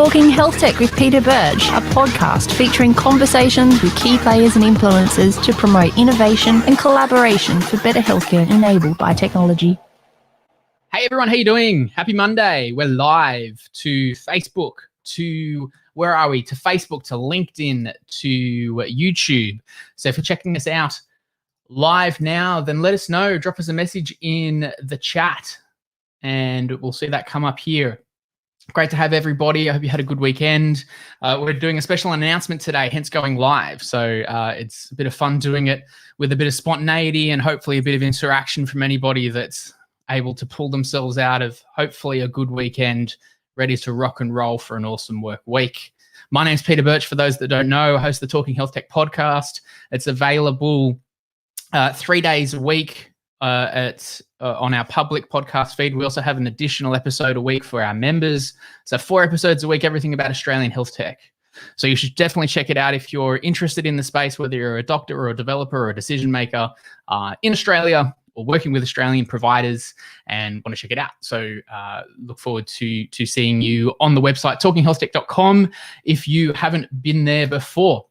Talking Health Tech with Peter Birch, a podcast featuring conversations with key players and influencers to promote innovation and collaboration for better healthcare enabled by technology. Hey everyone, how you doing? Happy Monday. We're live to Facebook, to where are we? To Facebook, to LinkedIn, to YouTube. So if you're checking us out live now, then let us know. Drop us a message in the chat and we'll see that come up here. Great to have everybody. I hope you had a good weekend. We're doing a special announcement today, hence going live. So it's a bit of fun doing it with a bit of spontaneity and hopefully a bit of interaction from anybody that's able to pull themselves out of hopefully a good weekend, ready to rock and roll for an awesome work week. My name's Peter Birch. For those that don't know, I host the Talking Health Tech podcast. It's available 3 days a week on our public podcast feed. We also have an additional episode a week for our members. So 4 episodes a week, everything about Australian health tech. So you should definitely check it out if you're interested in the space, whether you're a doctor or a developer or a decision maker in Australia or working with Australian providers and want to check it out. So look forward to seeing you on the website, talkinghealthtech.com, if you haven't been there before.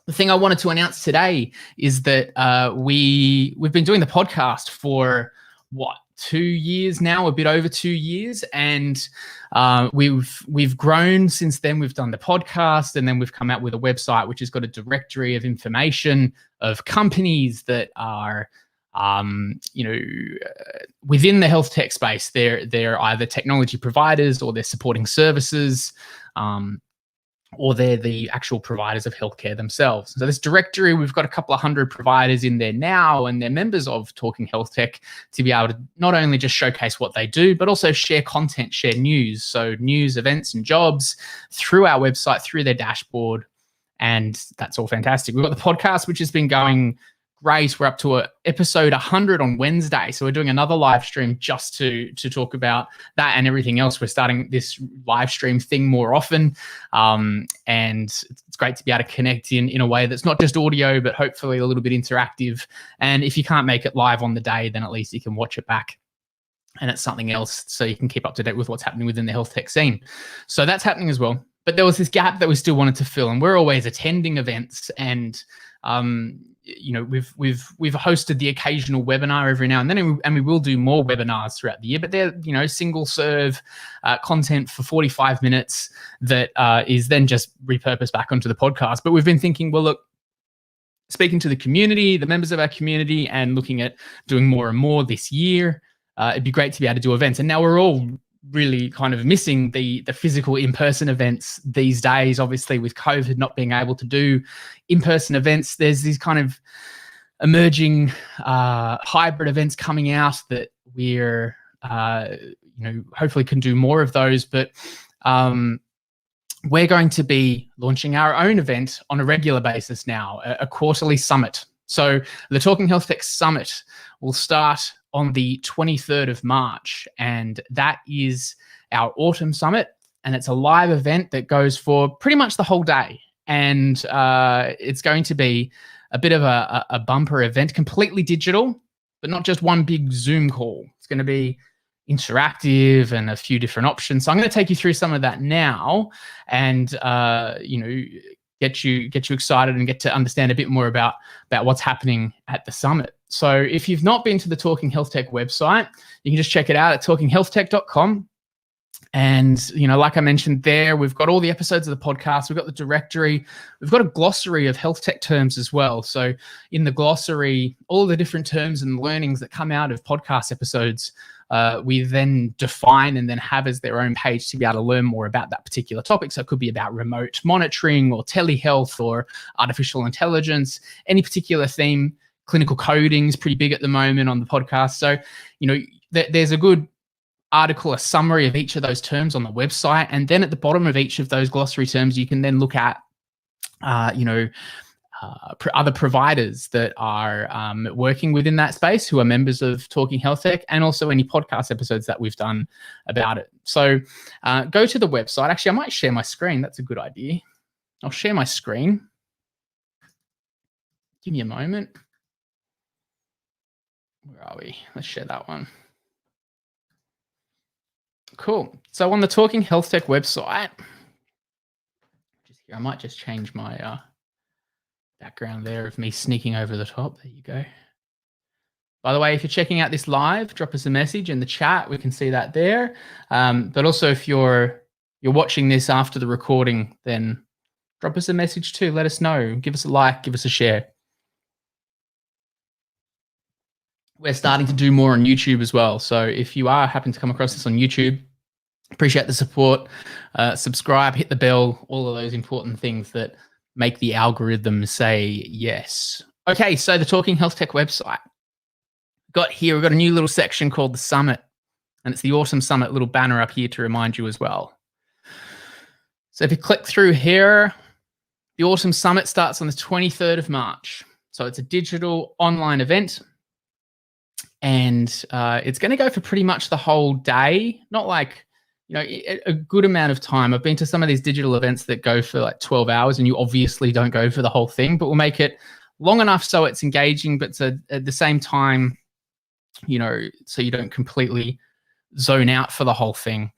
The thing I wanted to announce today is that we've been doing the podcast for 2 years now, a bit over 2 years, and we've grown since then. We've done the podcast, and then we've come out with a website which has got a directory of information of companies that are within the health tech space. They're either technology providers or they're supporting services. Or they're the actual providers of healthcare themselves. So this directory, we've got a couple of hundred providers in there now, and they're members of Talking Health Tech to be able to not only just showcase what they do, but also share content, share news. So news, events, and jobs through our website, through their dashboard. And that's all fantastic. We've got the podcast, which has been going great. We're up to episode 100 on Wednesday. So we're doing another live stream just to talk about that and everything else. We're starting this live stream thing more often. And it's great to be able to connect in a way that's not just audio, but hopefully a little bit interactive. And if you can't make it live on the day, then at least you can watch it back. And it's something else so you can keep up to date with what's happening within the health tech scene. So that's happening as well. But there was this gap that we still wanted to fill, and we're always attending events, and we've hosted the occasional webinar every now and then, and we will do more webinars throughout the year. But they're single serve content for 45 minutes that is then just repurposed back onto the podcast. But we've been thinking, well, look, speaking to the community, the members of our community, and looking at doing more and more this year, it'd be great to be able to do events. And now we're all really kind of missing the physical in-person events these days. Obviously, with COVID not being able to do in-person events, there's these kind of emerging hybrid events coming out that we're hopefully can do more of those. But we're going to be launching our own event on a regular basis now, a quarterly summit. So the Talking Health Tech Summit will start on the 23rd of March, and that is our autumn summit, and it's a live event that goes for pretty much the whole day. And it's going to be a bit of a bumper event, completely digital, but not just one big Zoom call. It's going to be interactive and a few different options. So I'm going to take you through some of that now, and get you excited and get to understand a bit more about what's happening at the summit. So if you've not been to the Talking Health Tech website, you can just check it out at talkinghealthtech.com. And, like I mentioned there, we've got all the episodes of the podcast. We've got the directory. We've got a glossary of health tech terms as well. So in the glossary, all the different terms and learnings that come out of podcast episodes, we then define and then have as their own page to be able to learn more about that particular topic. So it could be about remote monitoring or telehealth or artificial intelligence, any particular theme. Clinical coding is pretty big at the moment on the podcast. So, there's a good article, a summary of each of those terms on the website. And then at the bottom of each of those glossary terms, you can then look at, other providers that are working within that space who are members of Talking Health Tech, and also any podcast episodes that we've done about it. So go to the website. Actually, I might share my screen. That's a good idea. I'll share my screen. Give me a moment. Where are we? Let's share that one. Cool. So on the Talking Health Tech website, I might just change my background there of me sneaking over the top. There you go. By the way, if you're checking out this live, drop us a message in the chat. We can see that there. But also, if you're watching this after the recording, then drop us a message too. Let us know. Give us a like. Give us a share. We're starting to do more on YouTube as well. So if you are happen to come across this on YouTube, appreciate the support. Subscribe, hit the bell, all of those important things that make the algorithm say yes. Okay, so the Talking Health Tech website. We've got a new little section called the Summit, and it's the Autumn Summit little banner up here to remind you as well. So if you click through here, the Autumn Summit starts on the 23rd of March. So it's a digital online event. And it's going to go for pretty much the whole day, not like, a good amount of time. I've been to some of these digital events that go for like 12 hours and you obviously don't go for the whole thing, but we'll make it long enough so it's engaging, but at the same time, so you don't completely zone out for the whole thing.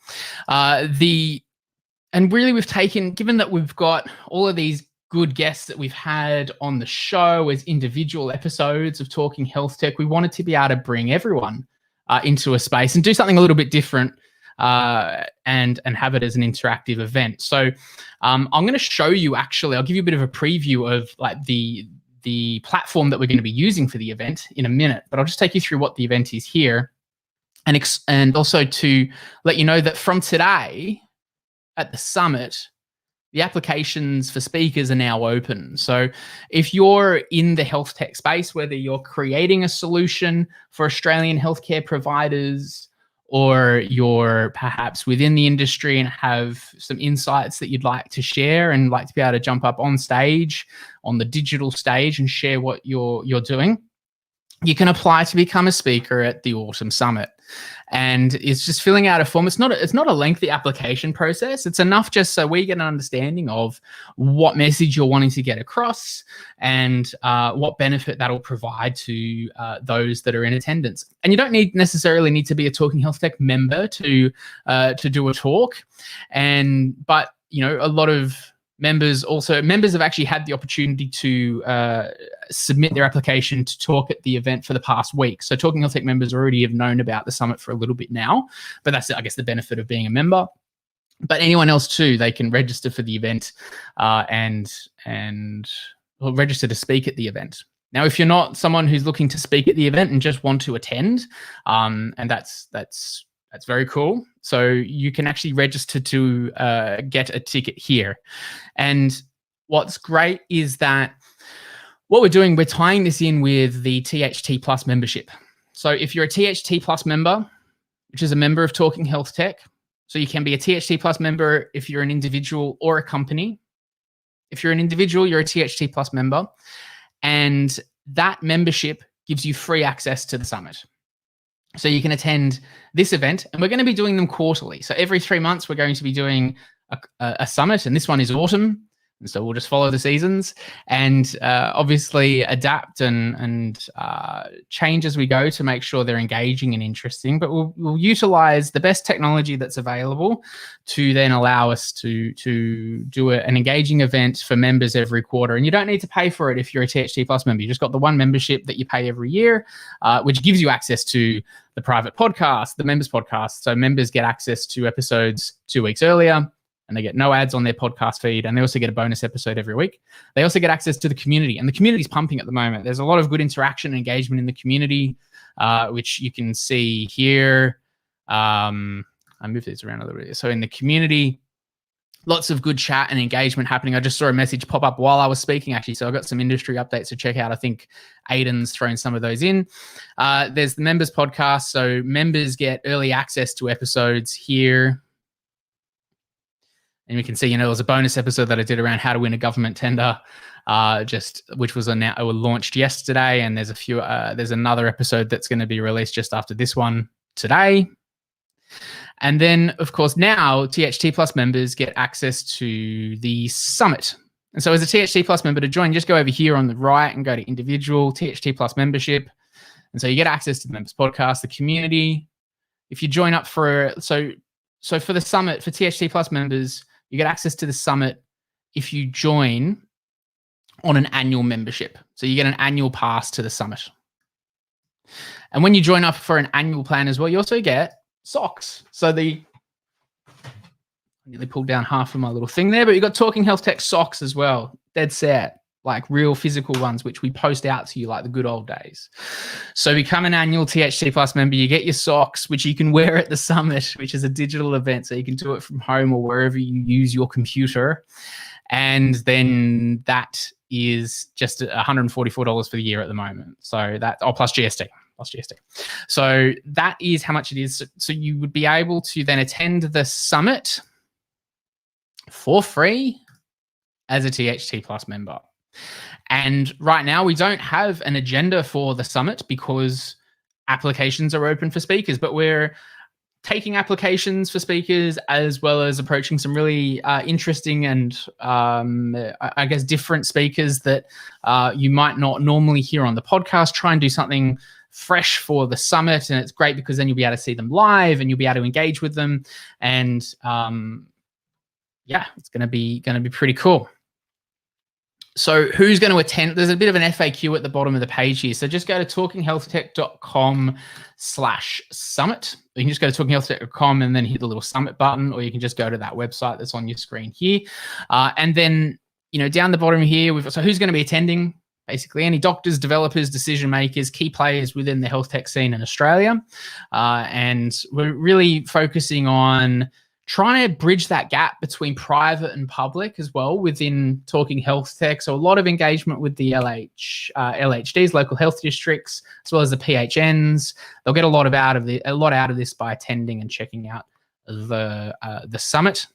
And really we've taken, given that we've got all of these good guests that we've had on the show as individual episodes of Talking Health Tech, we wanted to be able to bring everyone into a space and do something a little bit different and have it as an interactive event. So I'm going to show you, actually, I'll give you a bit of a preview of like the platform that we're going to be using for the event in a minute, but I'll just take you through what the event is here and also to let you know that from today at the summit, the applications for speakers are now open. So if you're in the health tech space, whether you're creating a solution for Australian healthcare providers, or you're perhaps within the industry and have some insights that you'd like to share and like to be able to jump up on stage, on the digital stage, and share what you're doing, you can apply to become a speaker at the Autumn Summit. And it's just filling out a form. It's not a lengthy application process. It's enough just so we get an understanding of what message you're wanting to get across and what benefit that'll provide to those that are in attendance. And you don't necessarily need to be a Talking Health Tech member to do a talk. But a lot of members have actually had the opportunity to submit their application to talk at the event for the past week. So Talking Health Tech members already have known about the summit for a little bit now, but that's, I guess, the benefit of being a member. But anyone else too, they can register for the event and register to speak at the event. Now, if you're not someone who's looking to speak at the event and just want to attend, and that's very cool. So you can actually register to get a ticket here. And what's great is that what we're doing, we're tying this in with the THT Plus membership. So if you're a THT Plus member, which is a member of Talking Health Tech, so you can be a THT Plus member if you're an individual or a company. If you're an individual, you're a THT Plus member. And that membership gives you free access to the summit. So you can attend this event, and we're going to be doing them quarterly. So every 3 months, we're going to be doing a summit, and this one is autumn. And so we'll just follow the seasons and obviously adapt and change as we go to make sure they're engaging and interesting. But we'll utilize the best technology that's available to then allow us to do an engaging event for members every quarter. And you don't need to pay for it if you're a THT Plus member. You just got the one membership that you pay every year, which gives you access to the private podcast, the members podcast. So members get access to episodes 2 weeks earlier, and they get no ads on their podcast feed, and they also get a bonus episode every week. They also get access to the community, and the community's pumping at the moment. There's a lot of good interaction and engagement in the community, which you can see here. I moved these around a little bit. So in the community, lots of good chat and engagement happening. I just saw a message pop up while I was speaking, actually. So I've got some industry updates to check out. I think Aiden's thrown some of those in. There's the members podcast. So members get early access to episodes here. And we can see, there was a bonus episode that I did around how to win a government tender, which was launched yesterday. And there's there's another episode that's going to be released just after this one today. And then, of course, now THT Plus members get access to the summit. And so as a THT Plus member to join, just go over here on the right and go to individual THT Plus membership. And so you get access to the members podcast, the community. If you join up so for the summit, for THT Plus members, you get access to the summit if you join on an annual membership. So you get an annual pass to the summit. And when you join up for an annual plan as well, you also get socks. So I nearly pulled down half of my little thing there, but you got Talking Health Tech socks as well. Dead set, like real physical ones, which we post out to you like the good old days. So become an annual THT Plus member. You get your socks, which you can wear at the summit, which is a digital event. So you can do it from home or wherever you use your computer. And then that is just $144 for the year at the moment. So that, plus GST. So that is how much it is. So you would be able to then attend the summit for free as a THT Plus member. And right now we don't have an agenda for the summit because applications are open for speakers, but we're taking applications for speakers as well as approaching some really interesting and I guess different speakers that you might not normally hear on the podcast. Try and do something fresh for the summit, and it's great because then you'll be able to see them live and you'll be able to engage with them, and yeah, it's going to be pretty cool. So who's going to attend? There's a bit of an FAQ at the bottom of the page here. So just go to talkinghealthtech.com/summit. You can just go to talkinghealthtech.com and then hit the little summit button, or you can just go to that website that's on your screen here. And then, down the bottom here, so who's going to be attending? Basically any doctors, developers, decision makers, key players within the health tech scene in Australia. And we're really focusing on trying to bridge that gap between private and public as well within Talking Health Tech. So a lot of engagement with the LHDs, local health districts, as well as the PHNs. They'll get a lot out of this by attending and checking out the summit.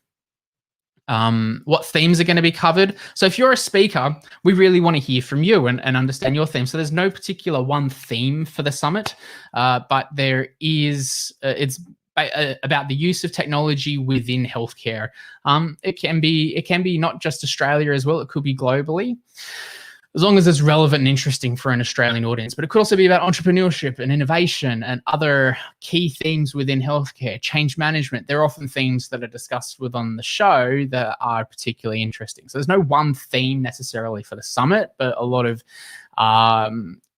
What themes are going to be covered. So if you're a speaker, we really want to hear from you and understand your theme. So there's no particular one theme for the summit, but there is, it's about the use of technology within healthcare. It can be not just Australia as well. It could be globally, as long as it's relevant and interesting for an Australian audience. But it could also be about entrepreneurship and innovation and other key themes within healthcare, change management. They're often themes that are discussed on the show that are particularly interesting. So there's no one theme necessarily for the summit, but a lot of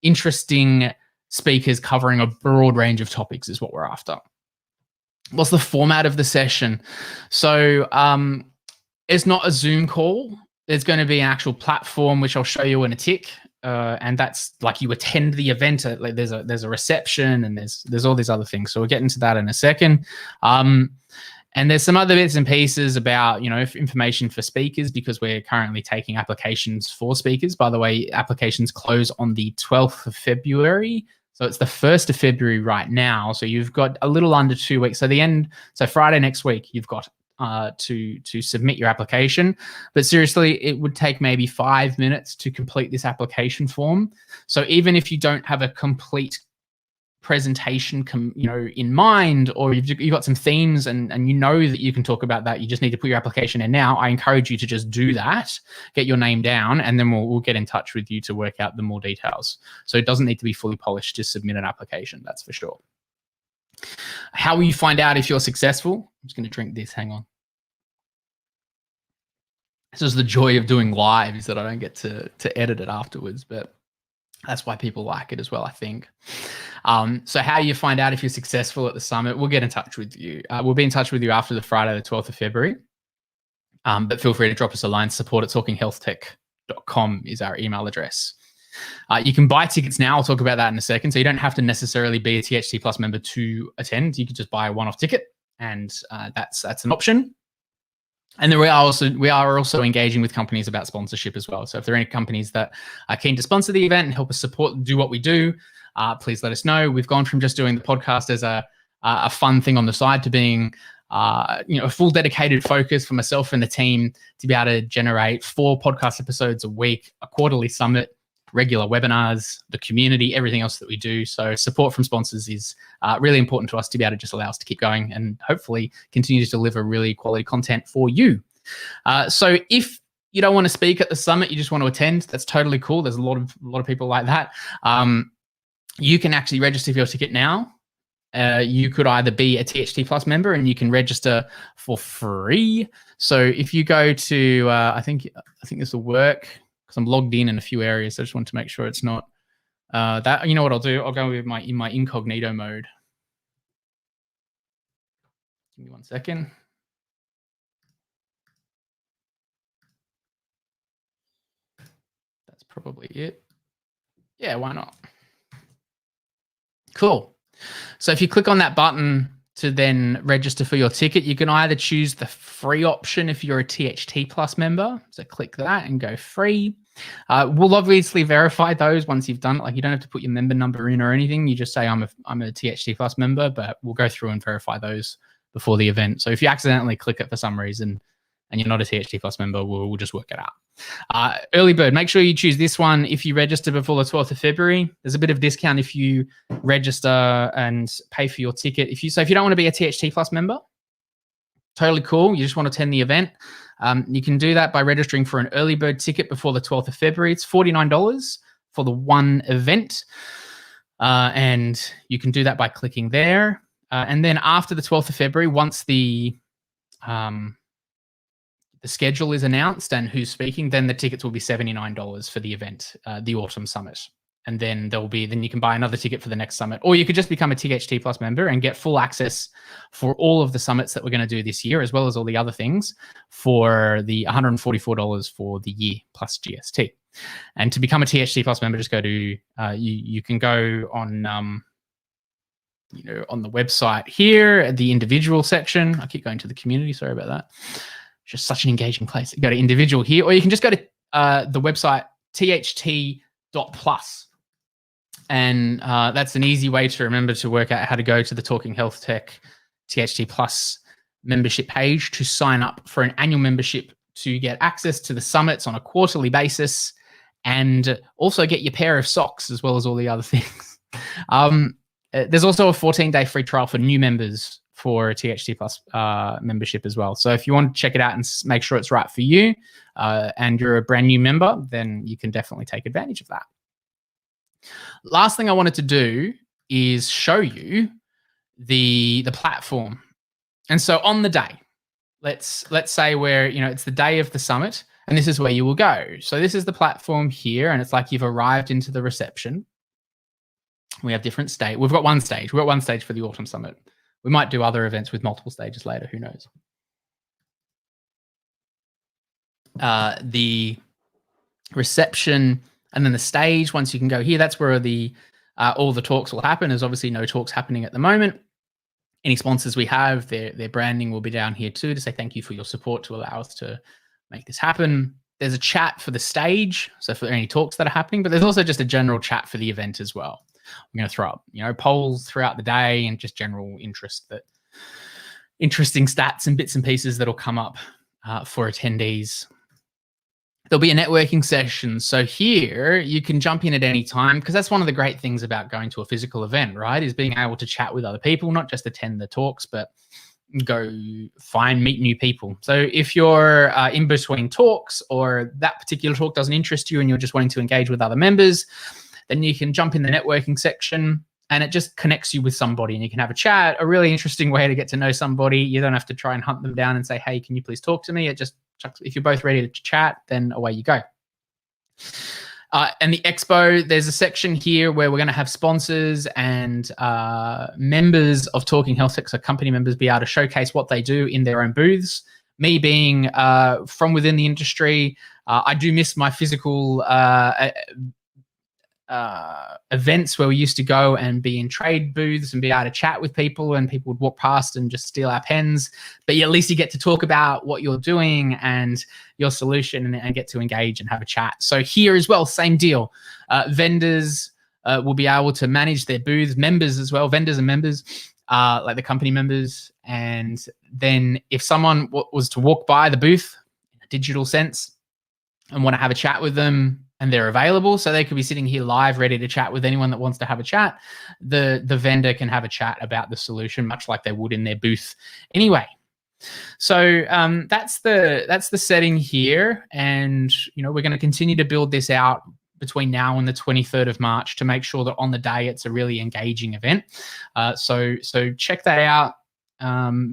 interesting speakers covering a broad range of topics is what we're after. What's the format of the session? So it's not a Zoom call. There's going to be an actual platform, which I'll show you in a tick. And that's like you attend the event. Like there's a reception and there's all these other things. So we'll get into that in a second. And there's some other bits and pieces about, information for speakers, because we're currently taking applications for speakers. By the way, applications close on the 12th of February. So it's the 1st of February right now. So you've got a little under 2 weeks. So Friday next week, you've got to submit your application. But seriously, it would take maybe 5 minutes to complete this application form. So even if you don't have a complete presentation in mind, or you've got some themes and that you can talk about that, you just need to put your application in now, I encourage you to just do that, get your name down, and then we'll get in touch with you to work out the more details. So it doesn't need to be fully polished to submit an application, that's for sure. How will you find out if you're successful? I'm just going to drink this, hang on. This is the joy of doing live, is that I don't get to edit it afterwards, but that's why people like it as well, I think. So how you find out if you're successful at the summit, we'll get in touch with you. We'll be in touch with you after the Friday, the 12th of February. But feel free to drop us a line. support@talkinghealthtech.com is our email address. You can buy tickets now. I'll talk about that in a second. So you don't have to necessarily be a THT Plus member to attend. You can just buy a one-off ticket, and that's an option. And then we are also engaging with companies about sponsorship as well. So if there are any companies that are keen to sponsor the event and help us do what we do, please let us know. We've gone from just doing the podcast as a fun thing on the side to being a full dedicated focus for myself and the team to be able to generate 4 podcast episodes a week, a quarterly summit, regular webinars, the community, everything else that we do. So support from sponsors is really important to us to be able to just allow us to keep going and hopefully continue to deliver really quality content for you. So if you don't want to speak at the summit, you just want to attend, that's totally cool. There's a lot of people like that. You can actually register for your ticket now. you could either be a THT Plus member and you can register for free. So if you go to, I think this will work because I'm logged in a few areas. So I just want to make sure it's not that. You know what I'll do? I'll go with in my incognito mode. Give me 1 second. That's probably it. Yeah, why not? Cool. So if you click on that button to then register for your ticket, you can either choose the free option if you're a THT Plus member. So click that and go free. We'll obviously verify those once you've done it. Like, you don't have to put your member number in or anything. You just say I'm a THT Plus member, but we'll go through and verify those before the event. So if you accidentally click it for some reason and you're not a THT Plus member, we'll just work it out. Early bird, make sure you choose this one if you register before the 12th of February. There's a bit of discount if you register and pay for your ticket. If you don't want to be a THT Plus member, totally cool. You just want to attend the event. You can do that by registering for an early bird ticket before the 12th of February. It's $49 for the one event. And you can do that by clicking there. And then after the 12th of February, once the schedule is announced and who's speaking, then the tickets will be $79 for the event, the Autumn Summit. And then then you can buy another ticket for the next summit, or you could just become a THT Plus member and get full access for all of the summits that we're going to do this year, as well as all the other things, for the $144 for the year plus GST. And to become a THT Plus member, just go to you can go on on the website here, the individual section. I keep going to the community. Sorry about that. Just such an engaging place. You go to individual here, or you can just go to the website tht.plus. And that's an easy way to remember to work out how to go to the Talking Health Tech THT Plus membership page to sign up for an annual membership to get access to the summits on a quarterly basis, and also get your pair of socks as well as all the other things. There's also a 14-day free trial for new members for a THT Plus membership as well. So if you want to check it out and make sure it's right for you, and you're a brand new member, then you can definitely take advantage of that. Last thing I wanted to do is show you the platform. And so on the day, let's say it's the day of the summit, and this is where you will go. So this is the platform here, and it's like you've arrived into the reception. We have different stage. We've got one stage. We've got one stage for the Autumn Summit. We might do other events with multiple stages later. Who knows? The reception and then the stage, once you can go here, that's where all the talks will happen. There's obviously no talks happening at the moment. Any sponsors we have, their branding will be down here too, to say thank you for your support to allow us to make this happen. There's a chat for the stage, so for any talks that are happening, but there's also just a general chat for the event as well. I'm going to throw up, polls throughout the day and just general interesting stats and bits and pieces that'll come up for attendees. There'll be a networking session. So here you can jump in at any time, because that's one of the great things about going to a physical event, right? Is being able to chat with other people, not just attend the talks, but go meet new people. So if you're in between talks, or that particular talk doesn't interest you and you're just wanting to engage with other members, then you can jump in the networking section, and it just connects you with somebody and you can have a chat. A really interesting way to get to know somebody. You don't have to try and hunt them down and say, hey, can you please talk to me? It just, if you're both ready to chat, then away you go. And the expo, there's a section here where we're going to have sponsors and members of Talking Health Tech, so company members, be able to showcase what they do in their own booths. Me being from within the industry, I do miss my physical events where we used to go and be in trade booths and be able to chat with people, and people would walk past and just steal our pens. But at least you get to talk about what you're doing and your solution, and get to engage and have a chat. So here as well, same deal. Vendors will be able to manage their booths, members as well, vendors and members, like the company members. And then if someone was to walk by the booth in a digital sense and want to have a chat with them, and they're available, so they could be sitting here live ready to chat with anyone that wants to have a chat, the vendor can have a chat about the solution, much like they would in their booth anyway. So that's the setting here, and we're going to continue to build this out between now and the 23rd of March to make sure that on the day it's a really engaging event. So check that out.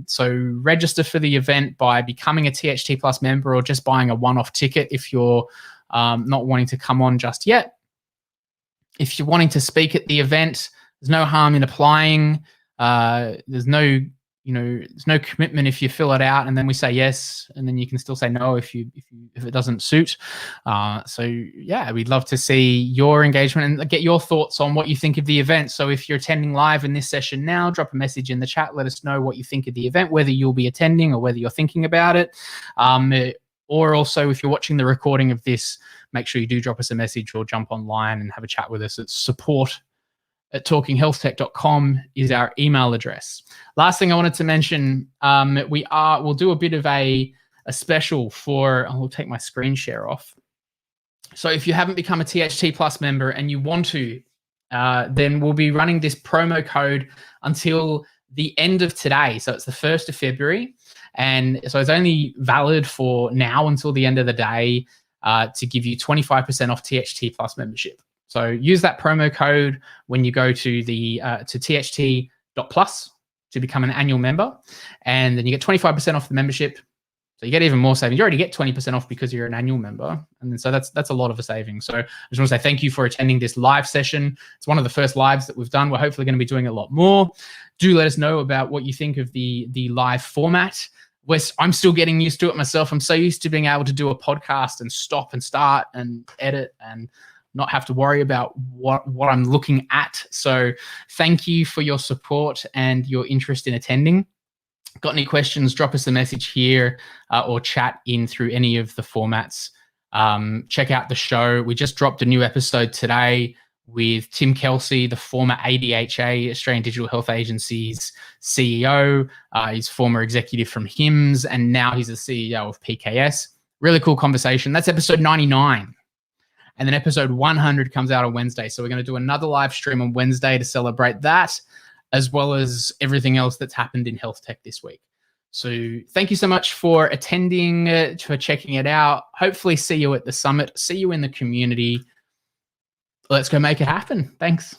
So register for the event by becoming a THT Plus member or just buying a one-off ticket if you're not wanting to come on just yet. If you're wanting to speak at the event, there's no harm in applying. There's no commitment if you fill it out and then we say yes, and then you can still say no if it doesn't suit. So yeah, we'd love to see your engagement and get your thoughts on what you think of the event. So if you're attending live in this session now, drop a message in the chat. Let us know what you think of the event, whether you'll be attending or whether you're thinking about it. Or also, if you're watching the recording of this, make sure you do drop us a message or jump online and have a chat with us. It's support@talkinghealthtech.com is our email address. Last thing I wanted to mention, we'll do a bit of a special for, I'll take my screen share off. So if you haven't become a THT Plus member and you want to, then we'll be running this promo code until the end of today. So it's the 1st of February. And so it's only valid for now until the end of the day to give you 25% off THT Plus membership. So use that promo code when you go to the to tht.plus to become an annual member, and then you get 25% off the membership. So you get even more savings. You already get 20% off because you're an annual member, and then so that's a lot of a savings. So I just want to say thank you for attending this live session. It's one of the first lives that we've done. We're hopefully going to be doing a lot more. Do let us know about what you think of the live format. I'm still getting used to it myself. I'm so used to being able to do a podcast and stop and start and edit and not have to worry about what I'm looking at. So thank you for your support and your interest in attending. Got any questions, drop us a message here or chat in through any of the formats. Check out the show. We just dropped a new episode today with Tim Kelsey, the former ADHA, Australian Digital Health Agency's CEO. He's former executive from HIMSS, and now he's the CEO of PKS. Really cool conversation. That's episode 99. And then episode 100 comes out on Wednesday. So we're going to do another live stream on Wednesday to celebrate that, as well as everything else that's happened in health tech this week. So thank you so much for attending, for checking it out. Hopefully see you at the summit. See you in the community. Let's go make it happen. Thanks.